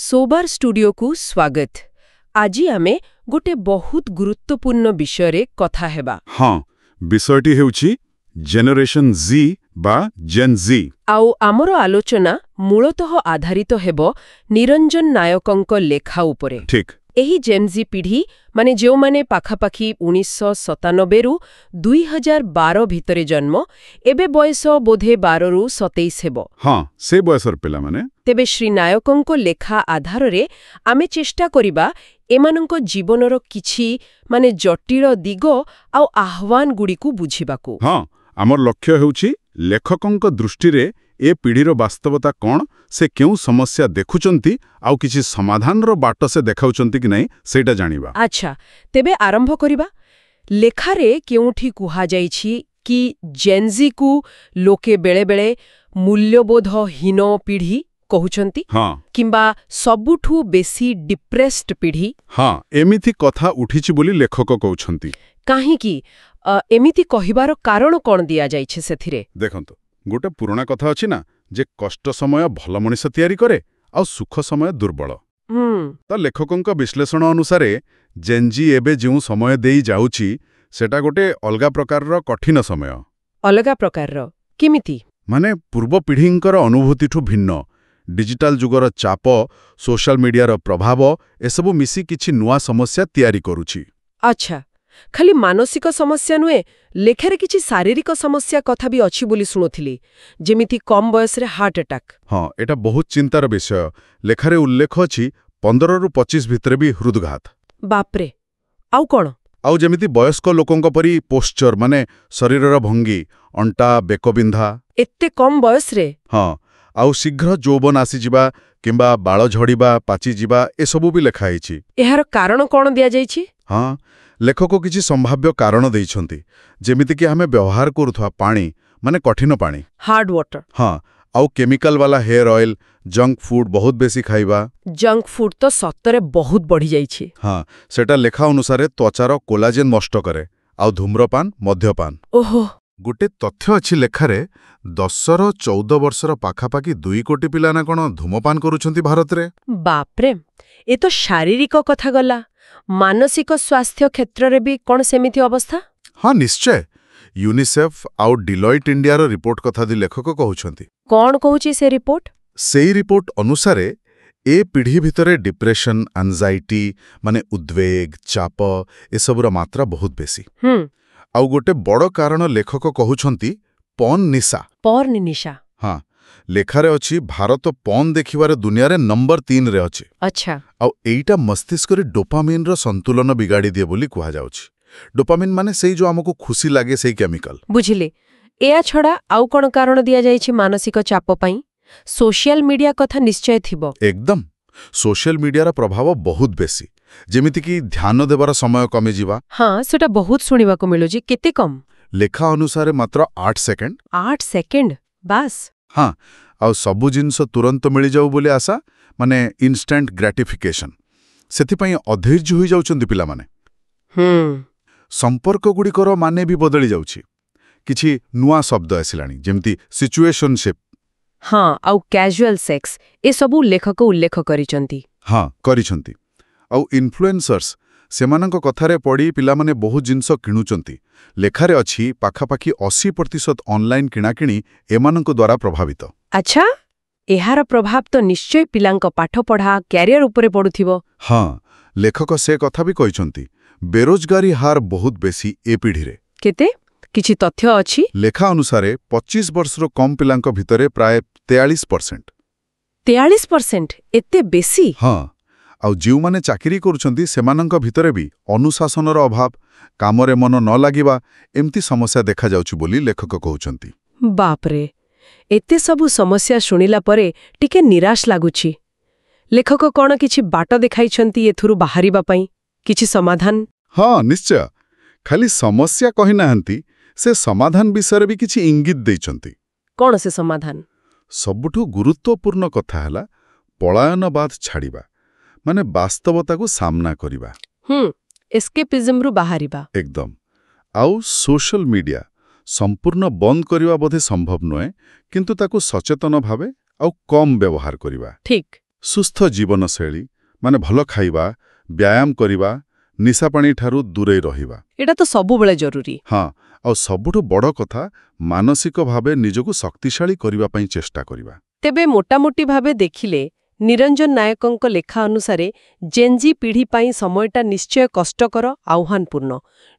सोबार studio को स्वागत। आजी आमे गोटे बहुत गुरुत्वपूर्ण विषय कथा हेबा। हाँ, विषयटी हेउछि जेनेरेशन जी बा जेन जी। आउ आमर आलोचना मूलतः आधारित हेबो निरंजन नायकंक लेखा उपरे। ठीक। एही जेनजी पीढ़ी माने जो माने पाखापाखी 1997 रु 2012 भितरे जन्म एबे बयस बोधे 12 रु 27 हेबो। हाँ, से बयसर पिला माने। तेबे श्री नायकंक लेखा आधार रे आमे चेष्टा करिबा एमानंक जीवनर किछि माने जटिल दिग आउ आह्वान गुड़िकु बुझिबाकू। हाँ, आमर लक्ष्य हेउछि लेखकंक दृष्टिरे ए पीढ़ीर वास्तवता कौन, से क्यों समस्या देखुचंती आउ किछि समाधानर बाट से देखाउचंती कि नहीं सेटा जानिबा। अच्छा, तेबे आरंभ करिबा। लेखारे केउठी कुहा जाइछि कि जेनजी को लोके बेले बेले मूल्यबोधहीन पीढ़ी कहउचंती। हाँ, किंबा सबुठु बेसी डिप्रेस्ड पीढ़ी। हाँ, एमिति कथा उठिछि बोली लेखक कहउछंती। काहेकि एमिति कहिबार कारण कोन दिया जाइछि सेथिरे? देखंतु, गोटे पुराना कथा अछि ना जे कष्ट समय भल मनिष तैयारी करे आ सुख समय दुर्बल। तो लेखकंक विश्लेषण अनुसारे जेनजी एबे जो समय देई जाउछि सेटा गोटे अलगा प्रकारर कठिन समय। अलगा प्रकारर किमिति? माने पूर्व पीढ़ींकर अनुभूतिठु भिन्न डिजिटल जुगर चाप, सोशल मीडियार प्रभाव एसबु मिसी किछि नुआ समस्या तैयारी करूछि। अच्छा, खाली मानसिक समस्या नुए, लेखारे किछि शारीरिक समस्या कथा भी अछि बोली सुनुथिली, जेमिति कम बयस रे हार्ट अटैक। हाँ, एटा बहुत चिंतार विषय। लेखारे उल्लेख अछि 15 रु 25 भितरे भी हृदघात। बापरे, आउ कोन? आउ जेमिति वयस्क लोकंक परी पोस्चर माने शरीरर भंगी, अंटा बेकबिंधा। एत्ते कम बयस रे? हाँ, आउ शीघ्र यौवन आसीजिबा किंबा बाळ झड़िबा पाचिजिबा एसबु भी लेखा हैछि। एहार कारण कोन दिया जाइछि? हाँ, लेखक किछि संभाव्य कारण दैछंती, जेमिति कि हमें व्यवहार करुथवा पानी माने कठिन पानी, हार्ड वाटर। हाँ, आउ केमिकल वाला हेयर ऑयल, जंक फूड बहुत बेसी खाइबा। जंक फूड तो सत्तरे बहुत बढ़ी जाइछि। हाँ, सेटा लेखा अनुसारे त्वचार कोलाजेन नष्ट करे। आउ धूम्रपान, मद्यपान। ओहो, गोटे तथ्य अछि लेखारे 10 ରୁ 14 वर्षर पाखापाखि 2 कोटी पिला ना कोन धूमपान करूछंती भारत रे। बापरे, ए तो शारीरिक कथा गला। मानसिक स्वास्थ्य क्षेत्र रे भी कोन सेमिति अवस्था? हाँ, निश्चय। यूनिसेफ आउ डिलॉइट इंडियार रिपोर्ट कथा दी लेखक कहउछंती। कोन कहउछि से रिपोर्ट? सेई रिपोर्ट अनुसारे ए पीढ़ी भितरे डिप्रेशन, एंजाइटी माने उद्वेग, चाप एसबुर मात्रा बहुत बेसी। आउ गोटे बड़ कारण लेखक कहउछंती पॉर्न निशा। पॉर्न निशा? हाँ, लेखारे अछि भारत पॉर्न देखिबारे दुनियारे नंबर 3 रे अछि। अच्छा। आउ एइटा मस्तिष्क रे डोपामिन रो संतुलन बिगाड़ी दिए बोली कुहा जाउछि। डोपामिन माने सेई जो हमको खुशी लागे सेई केमिकल। बुझिले। एया छडा आउ कोन कारण दिया जाइछि मानसिक चाप पई? सोशल मीडिया कथा निश्चय थिबो। एकदम। सोशल मीडियार प्रभाव बहुत बेसी, जेमिति कि ध्यान देवार समय कमी जिबा। हाँ, सेटा बहुत सुनिबा को मिलुछि। केते कम? लेखा अनुसारे मात्र 8 सेकेंड। 8 सेकेंड बास? हाँ, आउ सबु जिनस तुरंत मिली जाऊ बोली आशा माने इंस्टेंट ग्रेटिफिकेशन। सेथिपई अधैर्य होई जाउछंती पिला माने। संपर्क गुड़िकर माने भी बदली जाउछि। किछि नुआ शब्द आसिलानी, जेमिति सिचुएशनशिप। हाँ, आउ कैजुअल सेक्स ए सबु लेखक उल्लेख करिचंती। हाँ, करिछंती। आउ इन्फ्लुएंसर्स सेमानंक कथारे पड़ी पिला माने बहुत जिनस किणुचंती। लेखारे अछि पाखापाखि 80% ऑनलाइन किणाकिणी एमानंक द्वारा प्रभावित। अच्छा, एहार प्रभाव तो निश्चय पिलांक पाठ पढ़ा कैरियर उपरे पड़ुथिबो। हाँ, लेखक से कथा भी कहिचंती बेरोजगारी हार बहुत बेसी ए पीढ़ी रे। केते? किछि तथ्य अछि? लेखा अनुसारे 25 वर्षर कम पिलांक भितरे प्राय 43%। 43%? एते बेसी? हाँ, आउ जिउ माने चाकरी करूछंती सेमानंक भितरे भी अनुशासनर अभाव, कामरे मन न लागिबा एम्ति समस्या देखा जाउछि बोली लेखक कहउछंती। बापरे, एते सबु समस्या शुनिला परे टिके निराश लागुछि। लेखक कोन किछि बाट देखाइछंती एथुरु बाहरिबा पई? किछि समाधान? हाँ, निश्चय। खाली समस्या कहि नाहंती, से समाधान विषय भी किछि इंगित दैछंती। कोन से समाधान? सबुठु गुरुत्वपूर्ण कथा हला पलायनवाद छाड़िबा, माने वास्तवता को सामना करिबा। एस्केपिज्म रु बाहरिबा। एकदम। आउ सोशल मीडिया संपूर्ण बंद करिबा बोधे संभव नए, किंतु ताकु सचेतन भावे आउ कम व्यवहार करिबा। ठीक। ସୁସ୍ଥ ଜୀବନଶୈଳୀ ମାନେ ଭଲ ଖାଇବା, ବ୍ୟାୟାମ କରିବା, ନିଶାପାଣିଠାରୁ ଦୂରେଇ ରହିବା। ଏଇଟା ତ ସବୁବେଳେ ଜରୁରୀ। ହଁ, ଆଉ ସବୁଠୁ ବଡ଼ କଥା, ମାନସିକ ଭାବେ ନିଜକୁ ଶକ୍ତିଶାଳୀ କରିବା ପାଇଁ ଚେଷ୍ଟା କରିବା। ତେବେ ମୋଟାମୋଟି ଭାବେ ଦେଖିଲେ ନିରଞ୍ଜନ ନାୟକଙ୍କ ଲେଖା ଅନୁସାରେ ଜେନ୍ଜି ପିଢ଼ି ପାଇଁ ସମୟଟା ନିଶ୍ଚୟ କଷ୍ଟକର, ଆହ୍ୱାନପୂର୍ଣ୍ଣ।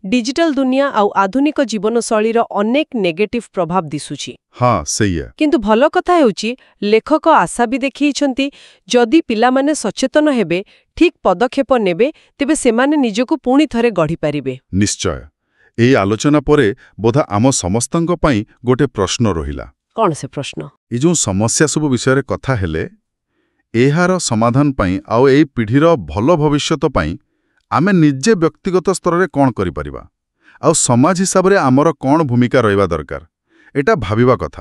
ଡିଜିଟାଲ ଦୁନିଆ ଆଉ ଆଧୁନିକ ଜୀବନଶୈଳୀର ଅନେକ ନେଗେଟିଭ୍ ପ୍ରଭାବ ଦିଶୁଛି। ହଁ, ସେଇଆ। କିନ୍ତୁ ଭଲ କଥା ହେଉଛି ଲେଖକ ଆଶା ବି ଦେଖେଇଛନ୍ତି, ଯଦି ପିଲାମାନେ ସଚେତନ ହେବେ, ଠିକ୍ ପଦକ୍ଷେପ ନେବେ, ତେବେ ସେମାନେ ନିଜକୁ ପୁଣି ଥରେ ଗଢ଼ିପାରିବେ। ନିଶ୍ଚୟ। ଏହି ଆଲୋଚନା ପରେ ବୋଧେ ଆମ ସମସ୍ତଙ୍କ ପାଇଁ ଗୋଟେ ପ୍ରଶ୍ନ ରହିଲା। କ'ଣ ସେ ପ୍ରଶ୍ନ? ଏ ଯେଉଁ ସମସ୍ୟା ସବୁ ବିଷୟରେ କଥା ହେଲେ, ଏହାର ସମାଧାନ ପାଇଁ ଆଉ ଏହି ପିଢ଼ିର ଭଲ ଭବିଷ୍ୟତ ପାଇଁ ଆମେ ନିଜେ ବ୍ୟକ୍ତିଗତ ସ୍ତରରେ କ'ଣ କରିପାରିବା, ଆଉ ସମାଜ ହିସାବରେ ଆମର କ'ଣ ଭୂମିକା ରହିବା ଦରକାର, ଏଟା ଭାବିବା କଥା।